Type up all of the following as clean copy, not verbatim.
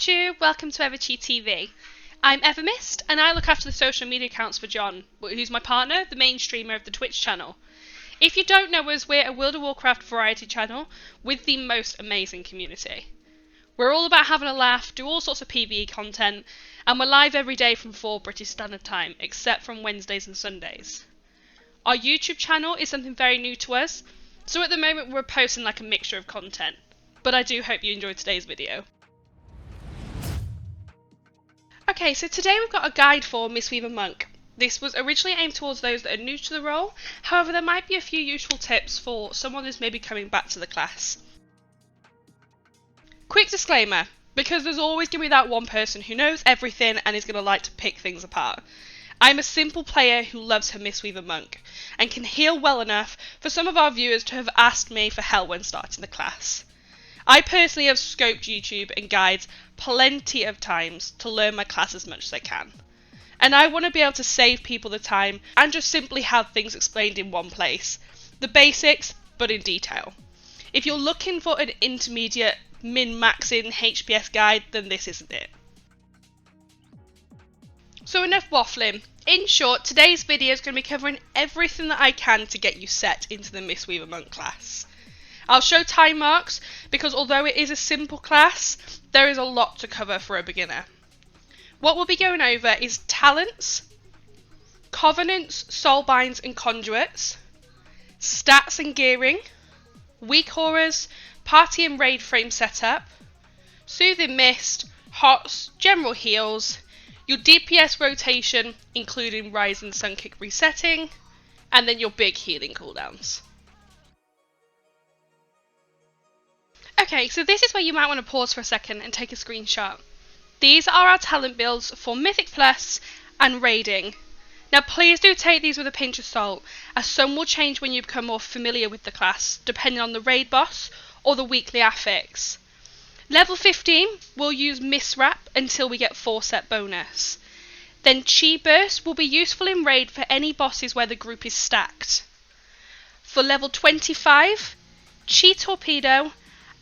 Pikachu, welcome to Everchi TV. I'm Evermist and I look after the social media accounts for John, who's my partner, the main streamer of the Twitch channel. If you don't know us, we're a World of Warcraft variety channel with the most amazing community. We're all about having a laugh, do all sorts of PvE content, and we're live every day from 4 British Standard Time, except from Wednesdays and Sundays. Our YouTube channel is something very new to us, so at the moment we're posting like a mixture of content, but I do hope you enjoyed today's video. Okay, so today we've got a guide for Mistweaver Monk. This was originally aimed towards those that are new to the role, however there might be a few useful tips for someone who's maybe coming back to the class. Quick disclaimer, because there's always going to be that one person who knows everything and is going to like to pick things apart. I'm a simple player who loves her Mistweaver Monk, and can heal well enough for some of our viewers to have asked me for help when starting the class. I personally have scoped YouTube and guides plenty of times to learn my class as much as I can. And I want to be able to save people the time and just simply have things explained in one place. The basics, but in detail. If you're looking for an intermediate min-maxing HPS guide, then this isn't it. So enough waffling. In short, today's video is going to be covering everything that I can to get you set into the Mistweaver Monk class. I'll show time marks because although it is a simple class, there is a lot to cover for a beginner. What we'll be going over is talents, Covenants, Soulbinds and Conduits, stats and gearing, Weakauras, party and raid frame setup, soothing mist, hots, general heals, your DPS rotation including rise and sun kick resetting, and then your big healing cooldowns. Okay, so this is where you might want to pause for a second and take a screenshot. These are our talent builds for Mythic Plus and Raiding. Now please do take these with a pinch of salt, as some will change when you become more familiar with the class, depending on the raid boss or the weekly affix. Level 15, we'll use Mist Wrap until we get 4 set bonus. Then Chi Burst will be useful in raid for any bosses where the group is stacked. For level 25, Chi Torpedo,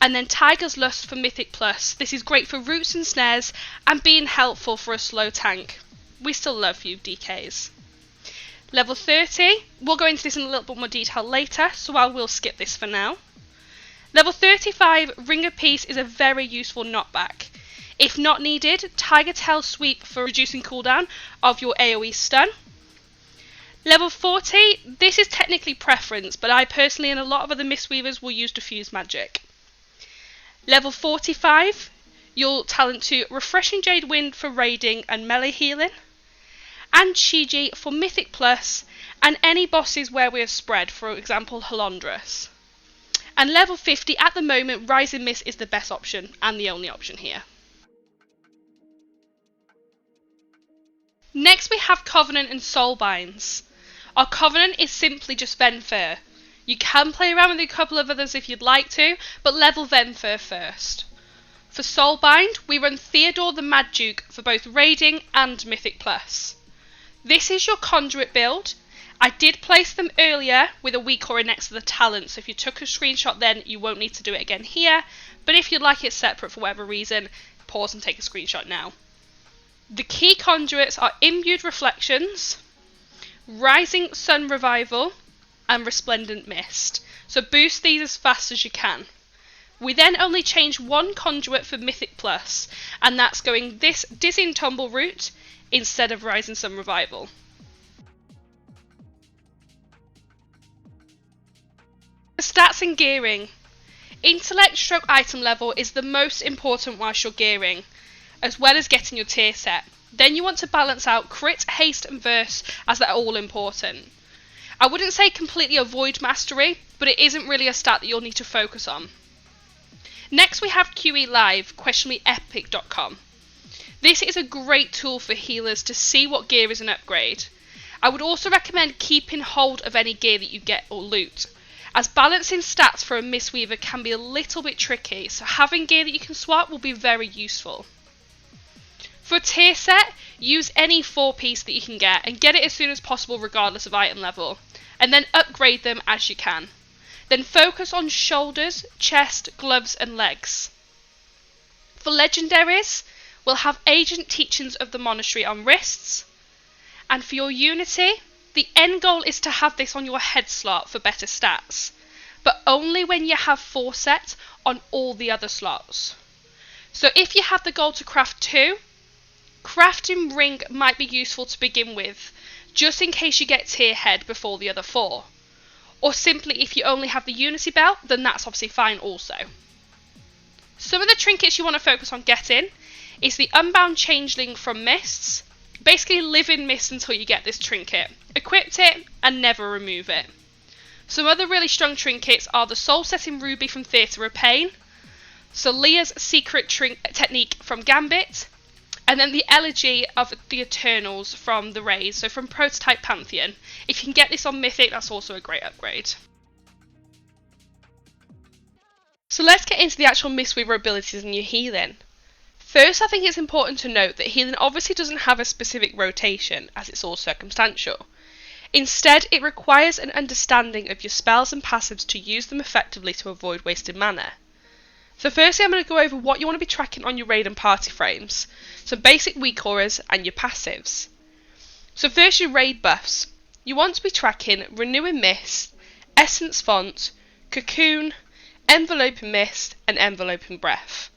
and then Tiger's Lust for Mythic Plus. This is great for roots and snares and being helpful for a slow tank. We still love you, DKs. Level 30, we'll go into this in a little bit more detail later, so I will skip this for now. Level 35, Ring of Peace is a very useful knockback. If not needed, Tiger Tail Sweep for reducing cooldown of your AoE stun. Level 40, this is technically preference, but I personally and a lot of other Mistweavers will use Diffuse Magic. Level 45, you'll talent to Refreshing Jade Wind for raiding and melee healing, and Shiji for Mythic Plus and any bosses where we have spread, for example Halondrus. And level 50, at the moment, Rising Mist is the best option and the only option here. Next we have Covenant and Soulbinds. Our Covenant is simply just Venthyr. You can play around with a couple of others if you'd like to, but level Venthyr first. For Soulbind, we run Theodore the Mad Duke for both Raiding and Mythic Plus. This is your Conduit build. I did place them earlier with a Weakauras next to the talent, so if you took a screenshot then you won't need to do it again here, but if you'd like it separate for whatever reason, pause and take a screenshot now. The key conduits are Imbued Reflections, Rising Sun Revival, and Resplendent Mist, so boost these as fast as you can. We then only change one conduit for Mythic Plus, and that's going this Dizzying Tumble route instead of Rising Sun Revival. The stats and gearing. Intellect stroke item level is the most important whilst you're gearing, as well as getting your tier set. Then you want to balance out crit, haste and verse, as they're all important. I wouldn't say completely avoid mastery, but it isn't really a stat that you'll need to focus on. Next we have QE Live, questionableepic.com. This is a great tool for healers to see what gear is an upgrade. I would also recommend keeping hold of any gear that you get or loot, as balancing stats for a Mistweaver can be a little bit tricky, so having gear that you can swap will be very useful. For a tier set, use any 4-piece that you can get and get it as soon as possible regardless of item level, and then upgrade them as you can. Then focus on shoulders, chest, gloves and legs. For Legendaries, we'll have Agent Teachings of the Monastery on wrists. And for your Unity, the end goal is to have this on your head slot for better stats, but only when you have Foresight on all the other slots. So if you have the goal to craft 2, crafting Ring might be useful to begin with, just in case you get tier head before the other 4. Or simply if you only have the Unity belt, then that's obviously fine also. Some of the trinkets you want to focus on getting is the Unbound Changeling from Mists. Basically live in Mist until you get this trinket. Equip it and never remove it. Some other really strong trinkets are the Soul Setting Ruby from Theatre of Pain, Leah's Secret Technique from Gambit, and then the Elegy of the Eternals from the Rays, so from Prototype Pantheon. If you can get this on Mythic, that's also a great upgrade. So let's get into the actual Mistweaver abilities and your healing. First, I think it's important to note that healing obviously doesn't have a specific rotation, as it's all circumstantial. Instead, it requires an understanding of your spells and passives to use them effectively to avoid wasted mana. So firstly, I'm going to go over what you want to be tracking on your raid and party frames, some basic Weakauras and your passives. So first, your raid buffs. You want to be tracking Renewing Mist, Essence Font, Cocoon, Enveloping Mist, and Enveloping Breath.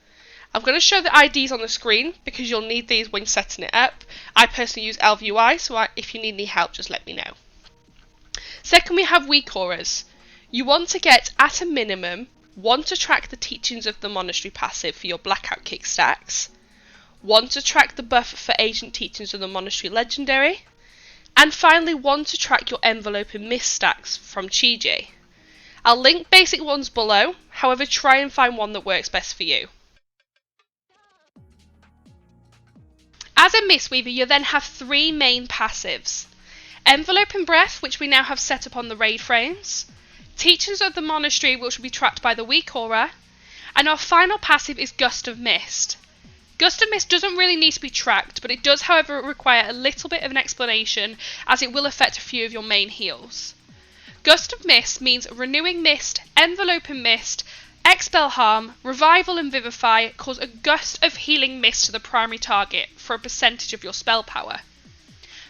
I'm going to show the IDs on the screen because you'll need these when setting it up. I personally use LVUI, so if you need any help, just let me know. Second, we have Weakauras. You want to get, at a minimum, 1 to track the Teachings of the Monastery passive for your Blackout Kick stacks, 1 to track the buff for Agent Teachings of the Monastery Legendary, and finally 1 to track your Enveloping Mist stacks from Chi. I'll link basic ones below, however try and find one that works best for you. As a Mistweaver, you then have 3 main passives. Enveloping Breath, which we now have set up on the raid frames, Teachings of the Monastery, which will be tracked by the Weakaura, and our final passive is Gust of Mist. Gust of Mist doesn't really need to be tracked, but it does however require a little bit of an explanation as it will affect a few of your main heals. Gust of Mist means Renewing Mist, Enveloping Mist, Expel Harm, Revival and Vivify cause a gust of healing mist to the primary target for a percentage of your spell power.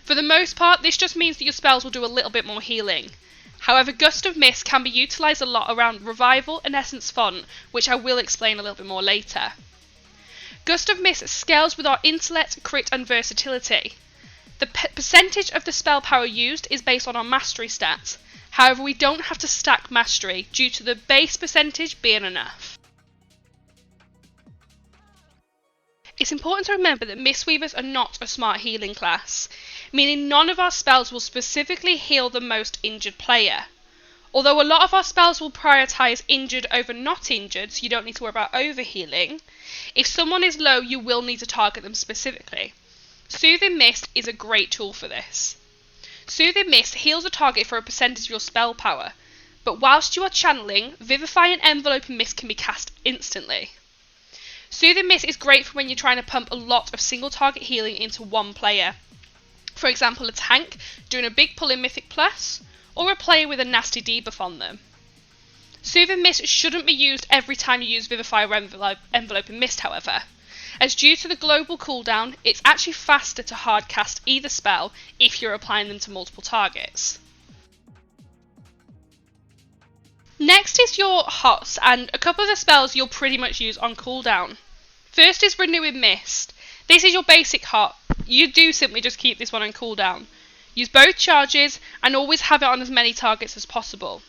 For the most part, this just means that your spells will do a little bit more healing. However, Gust of Mist can be utilised a lot around Revival and Essence Font, which I will explain a little bit more later. Gust of Mist scales with our intellect, crit and versatility. The percentage of the spell power used is based on our mastery stat. However, we don't have to stack mastery due to the base percentage being enough. It's important to remember that Mistweavers are not a smart healing class, meaning none of our spells will specifically heal the most injured player. Although a lot of our spells will prioritise injured over not injured, so you don't need to worry about overhealing, if someone is low you will need to target them specifically. Soothing Mist is a great tool for this. Soothing Mist heals a target for a percentage of your spell power, but whilst you are channeling, Vivify and Enveloping Mist can be cast instantly. Soothing Mist is great for when you're trying to pump a lot of single target healing into one player. For example, a tank doing a big pull in Mythic Plus, or a player with a nasty debuff on them. Soothing Mist shouldn't be used every time you use Vivify or Enveloping Mist, however, as due to the global cooldown, it's actually faster to hard cast either spell if you're applying them to multiple targets. Next is your HOTS, and a couple of the spells you'll pretty much use on cooldown. First is Renewing Mist. This is your basic HOT. You do simply just keep this one on cooldown. Use both charges and always have it on as many targets as possible.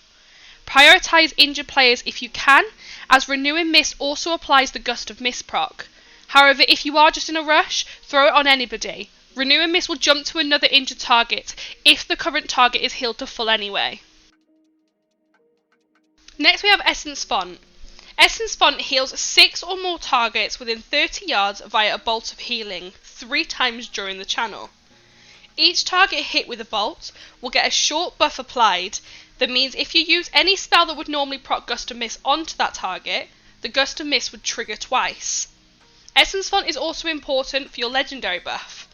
Prioritise injured players if you can, as Renewing Mist also applies the Gust of Mist proc. However, if you are just in a rush, throw it on anybody. Renewing Mist will jump to another injured target if the current target is healed to full anyway. Next we have Essence Font. Essence Font heals 6 or more targets within 30 yards via a bolt of healing, 3 times during the channel. Each target hit with a bolt will get a short buff applied. That means if you use any spell that would normally proc Gust of Mist onto that target, the Gust of Mist would trigger twice. Essence Font is also important for your Legendary buff,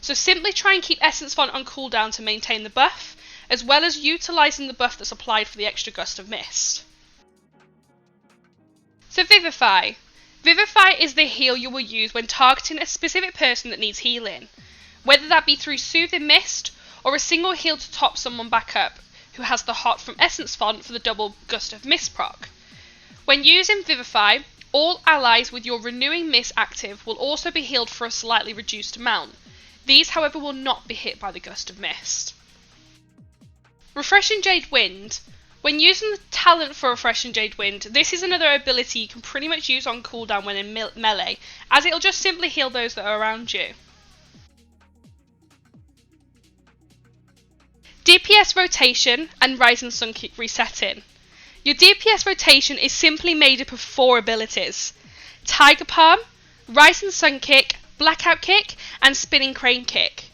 so simply try and keep Essence Font on cooldown to maintain the buff, as well as utilising the buff that's applied for the extra Gust of Mist. So Vivify. Vivify is the heal you will use when targeting a specific person that needs healing, whether that be through Soothing Mist or a single heal to top someone back up who has the hot from Essence Font for the double Gust of Mist proc. When using Vivify, all allies with your Renewing Mist active will also be healed for a slightly reduced amount. These, however, will not be hit by the Gust of Mist. Refreshing Jade Wind. When using the talent for Refreshing Jade Wind, this is another ability you can pretty much use on cooldown when in melee, as it'll just simply heal those that are around you. DPS Rotation and Rising Sun Kick Resetting. Your DPS Rotation is simply made up of 4 abilities: Tiger Palm, Rising Sun Kick, Blackout Kick, and Spinning Crane Kick.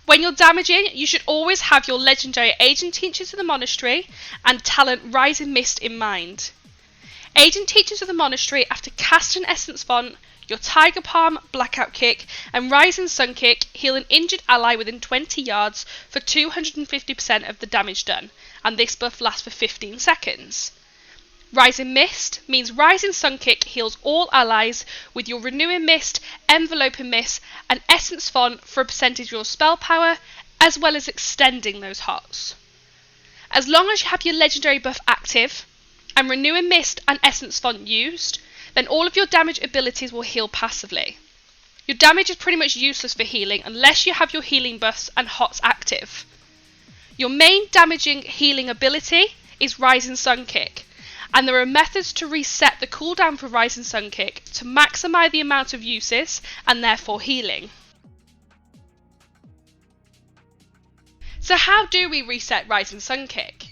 When you're damaging, you should always have your legendary Agent Teachers of the Monastery and talent Rising Mist in mind. Agent Teachers of the Monastery, after casting Essence Font, your Tiger Palm, Blackout Kick, and Rising Sun Kick heal an injured ally within 20 yards for 250% of the damage done, and this buff lasts for 15 seconds. Rising Mist means Rising Sun Kick heals all allies with your Renewing Mist, Enveloping Mist, and Essence Font for a percentage of your spell power, as well as extending those hots. As long as you have your legendary buff active, and Renewing Mist and Essence Font used, then all of your damage abilities will heal passively. Your damage is pretty much useless for healing unless you have your healing buffs and hots active. Your main damaging healing ability is Rising Sun Kick, and there are methods to reset the cooldown for Rising Sun Kick to maximise the amount of uses and therefore healing. So how do we reset Rising Sun Kick?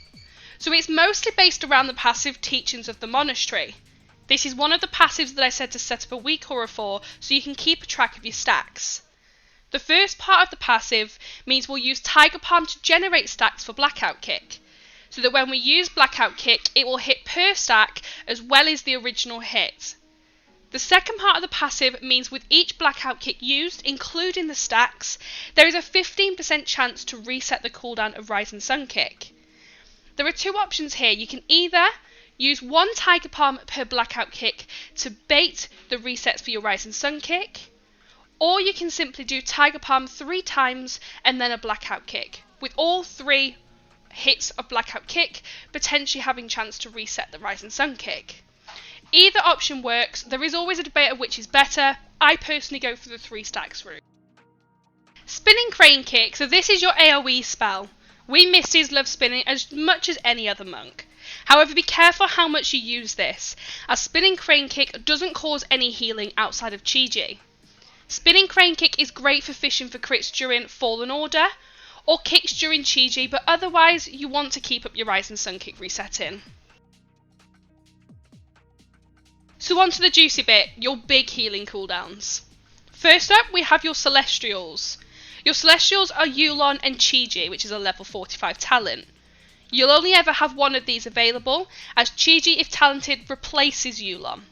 So it's mostly based around the passive Teachings of the Monastery. This is one of the passives that I said to set up a Weakauras for, so you can keep a track of your stacks. The first part of the passive means we'll use Tiger Palm to generate stacks for Blackout Kick, so that when we use Blackout Kick, it will hit per stack as well as the original hit. The second part of the passive means with each Blackout Kick used, including the stacks, there is a 15% chance to reset the cooldown of Rising Sun Kick. There are 2 options here. You can either use 1 Tiger Palm per Blackout Kick to bait the resets for your Rising Sun Kick, or you can simply do Tiger Palm 3 times and then a Blackout Kick, with all 3 hits of Blackout Kick potentially having chance to reset the Rising Sun Kick. Either option works. There is always a debate of which is better. I personally go for the 3 stacks route. Spinning Crane Kick. So this is your AoE spell. We Misties love spinning as much as any other monk. However, be careful how much you use this, as Spinning Crane Kick doesn't cause any healing outside of Chi. Spinning Crane Kick is great for fishing for crits during Fallen Order, or kicks during Chi, but otherwise you want to keep up your Rising Sun Kick resetting. So on to the juicy bit, your big healing cooldowns. First up, we have your Celestials. Your Celestials are Yulon and Chi, which is a level 45 talent. You'll only ever have one of these available, as Chi, if talented, replaces Yulon.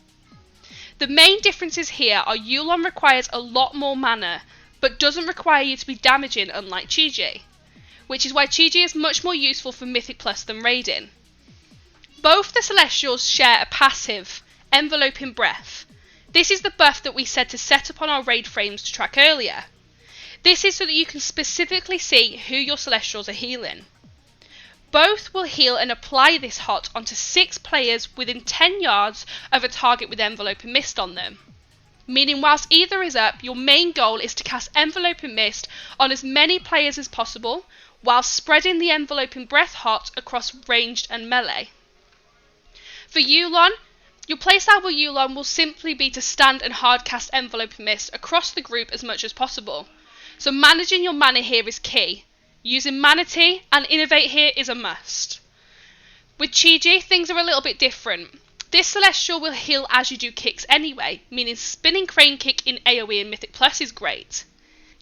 The main differences here are Yulon requires a lot more mana, but doesn't require you to be damaging unlike Chi, which is why Chi is much more useful for Mythic Plus than Raiding. Both the Celestials share a passive, Enveloping Breath. This is the buff that we said to set up on our raid frames to track earlier. This is so that you can specifically see who your Celestials are healing. Both will heal and apply this hot onto 6 players within 10 yards of a target with Enveloping Mist on them. Meaning whilst either is up, your main goal is to cast Enveloping Mist on as many players as possible, while spreading the Enveloping Breath hot across ranged and melee. For Yulon, your playstyle with Yulon will simply be to stand and hardcast Enveloping Mist across the group as much as possible. So managing your mana here is key. Using Mana Tea and Innovate here is a must. With Chi, things are a little bit different. This Celestial will heal as you do kicks anyway, meaning Spinning Crane Kick in AoE and Mythic Plus is great.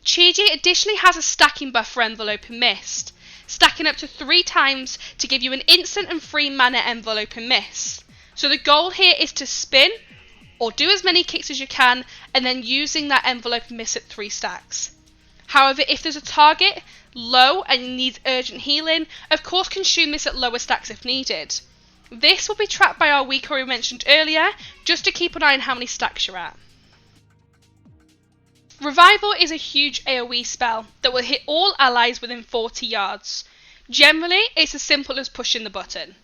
Chi additionally has a stacking buff for Enveloping Mist, stacking up to 3 times to give you an instant and free mana Enveloping Mist. So the goal here is to spin, or do as many kicks as you can, and then using that Enveloping Mist at 3 stacks. However, if there's a target low and needs urgent healing, of course consume this at lower stacks if needed. This will be tracked by our Weakauras we mentioned earlier, just to keep an eye on how many stacks you're at. Revival is a huge AoE spell that will hit all allies within 40 yards. Generally, it's as simple as pushing the button.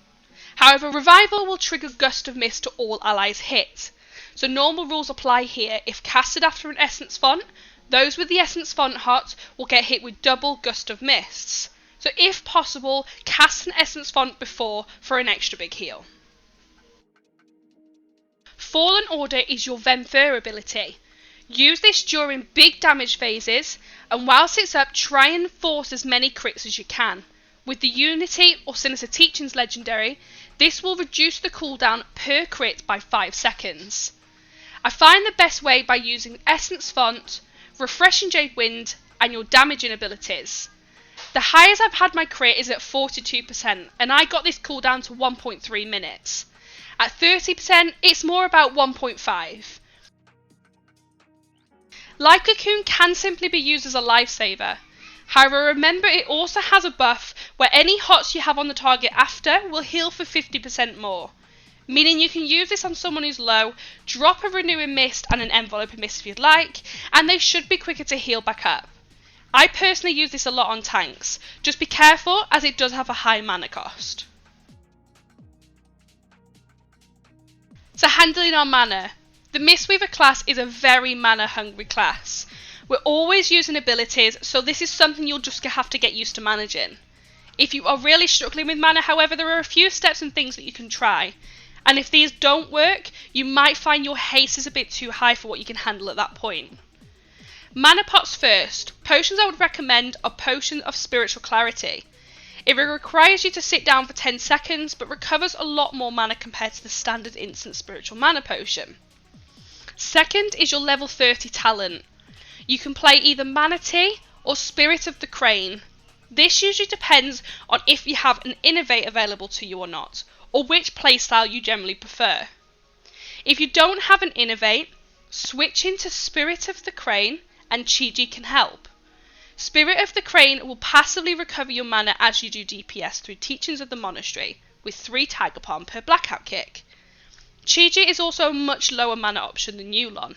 However, Revival will trigger Gust of Mist to all allies hit. So normal rules apply here. If casted after an Essence Font, those with the Essence Font hot will get hit with double Gust of Mists. So if possible, cast an Essence Font before for an extra big heal. Fallen Order is your Venthyr ability. Use this during big damage phases, and whilst it's up, try and force as many crits as you can. With the Unity or Sinister Teachings legendary, this will reduce the cooldown per crit by 5 seconds. I find the best way by using Essence Font, Refreshing Jade Wind, and your damaging abilities. The highest I've had my crit is at 42%, and I got this cooldown to 1.3 minutes. At 30%, it's more about 1.5. Life Cocoon can simply be used as a lifesaver. However, remember it also has a buff where any hots you have on the target after will heal for 50% more. Meaning you can use this on someone who's low, drop a Renewing Mist and an Enveloping Mist if you'd like, and they should be quicker to heal back up. I personally use this a lot on tanks. Just be careful as it does have a high mana cost. So handling our mana. The Mistweaver class is a very mana hungry class. We're always using abilities, so this is something you'll just have to get used to managing. If you are really struggling with mana, however, there are a few steps and things that you can try. And if these don't work, you might find your haste is a bit too high for what you can handle at that point. Mana pots first. Potions I would recommend are Potion of Spiritual Clarity. It requires you to sit down for 10 seconds, but recovers a lot more mana compared to the standard instant spiritual mana potion. Second is your level 30 talent. You can play either Manatee or Spirit of the Crane. This usually depends on if you have an Innovate available to you or not, or which playstyle you generally prefer. If you don't have an Innovate, switch into Spirit of the Crane and Chi-Ji can help. Spirit of the Crane will passively recover your mana as you do DPS through Teachings of the Monastery, with 3 Tiger Palm per Blackout Kick. Chi-Ji is also a much lower mana option than Yulon.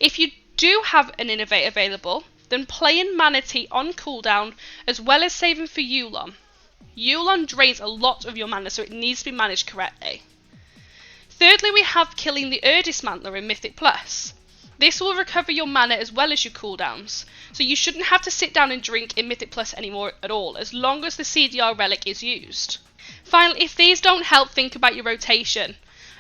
If you do have an Innovate available, then play in Manatee on cooldown as well as saving for Yulon. Yulon drains a lot of your mana, so it needs to be managed correctly. Thirdly, we have killing the Dismantler in Mythic Plus. This will recover your mana as well as your cooldowns, so you shouldn't have to sit down and drink in Mythic Plus anymore at all, as long as the CDR relic is used. Finally, if these don't help, think about your rotation.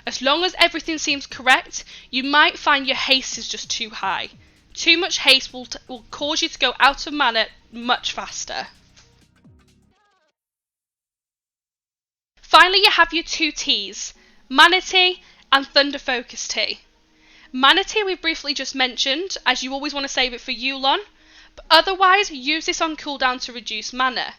As long as everything seems correct, you might find your haste is just too high. Too much haste will cause you to go out of mana much faster. Finally, you have your 2 Ts, Manatee and Thunder Focus Tea. Manatee we've briefly just mentioned, as you always want to save it for Yulon, but otherwise use this on cooldown to reduce mana.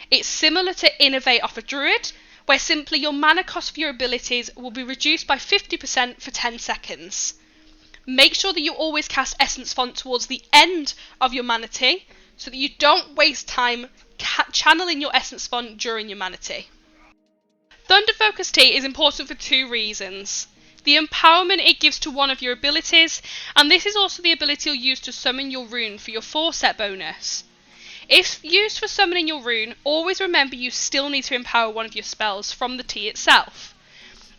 It's similar to Innovate off a Druid, where simply your mana cost for your abilities will be reduced by 50% for 10 seconds. Make sure that you always cast Essence Font towards the end of your Manatee, so that you don't waste time channeling your Essence Font during your Manatee. Thunder Focus Tea is important for 2 reasons. The empowerment it gives to one of your abilities, and this is also the ability you'll use to summon your rune for your 4-set bonus. If used for summoning your rune, always remember you still need to empower one of your spells from the tea itself.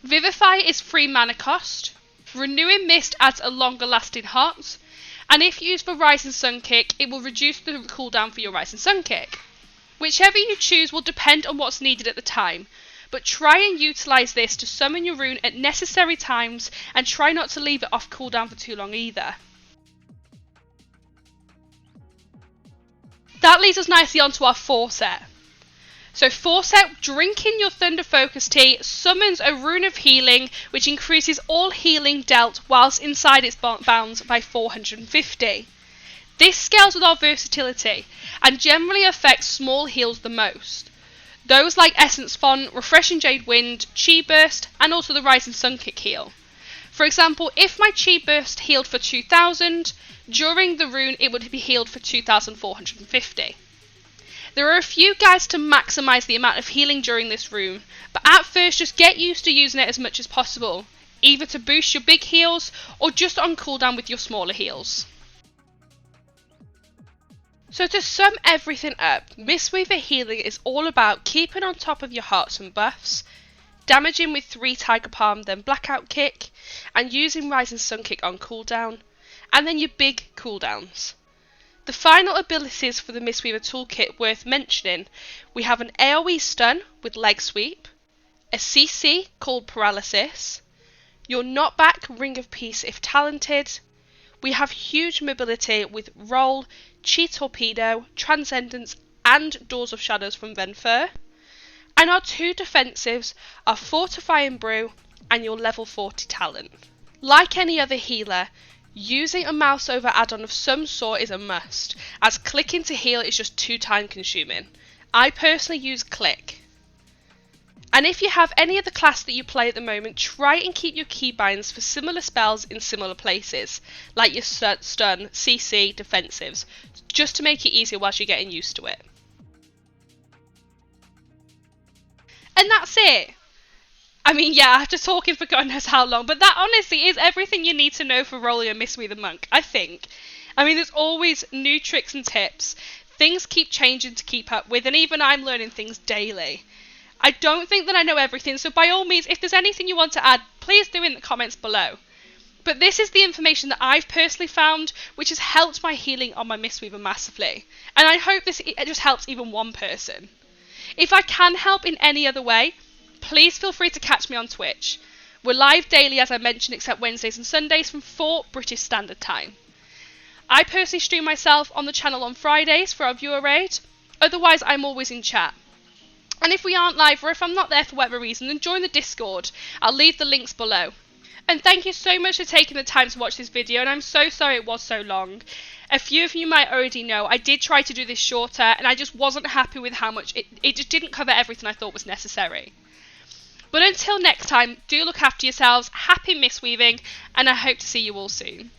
Vivify is free mana cost, Renewing Mist adds a longer lasting hot, and if used for Rising Sun Kick, it will reduce the cooldown for your Rising Sun Kick. Whichever you choose will depend on what's needed at the time, but try and utilise this to summon your rune at necessary times, and try not to leave it off cooldown for too long either. That leads us nicely onto our 4-set. So 4-set, drinking your Thunder Focus Tea summons a Rune of Healing, which increases all healing dealt whilst inside its bounds by 450. This scales with our versatility, and generally affects small heals the most. Those like Essence Font, Refreshing Jade Wind, Chi Burst, and also the Rising Sun Kick heal. For example, if my Chi Burst healed for 2000, during the rune it would be healed for 2450. There are a few guides to maximise the amount of healing during this rune, but at first just get used to using it as much as possible, either to boost your big heals or just on cooldown with your smaller heals. So to sum everything up, Mistweaver healing is all about keeping on top of your hearts and buffs, damaging with 3 Tiger Palm then Blackout Kick, and using Rising Sun Kick on cooldown, and then your big cooldowns. The final abilities for the Mistweaver toolkit worth mentioning, we have an AoE stun with Leg Sweep, a CC called Paralysis, your knockback Ring of Peace if talented, we have huge mobility with Roll, Chi Torpedo, Transcendence and Doors of Shadows from Venthyr, and our 2 defensives are Fortify and Brew and your level 40 talent. Like any other healer, using a mouse over add-on of some sort is a must, as clicking to heal is just too time consuming. I personally use Click. And if you have any other class that you play at the moment, try and keep your keybinds for similar spells in similar places, like your stun, CC, defensives, just to make it easier whilst you're getting used to it. And that's it! I mean, yeah, after talking for God knows how long, but that honestly is everything you need to know for rolling a Mistweaver Monk, I think. I mean, there's always new tricks and tips. Things keep changing to keep up with, and even I'm learning things daily. I don't think that I know everything, so by all means, if there's anything you want to add, please do in the comments below. But this is the information that I've personally found, which has helped my healing on my Mistweaver massively. And I hope it just helps even one person. If I can help in any other way, please feel free to catch me on Twitch. We're live daily, as I mentioned, except Wednesdays and Sundays from 4 British Standard Time. I personally stream myself on the channel on Fridays for our viewer raid. Otherwise, I'm always in chat. And if we aren't live, or if I'm not there for whatever reason, then join the Discord. I'll leave the links below. And thank you so much for taking the time to watch this video, and I'm so sorry it was so long. A few of you might already know, I did try to do this shorter, and I just wasn't happy with how much it just didn't cover everything I thought was necessary. But until next time, do look after yourselves, happy Mistweaving, and I hope to see you all soon.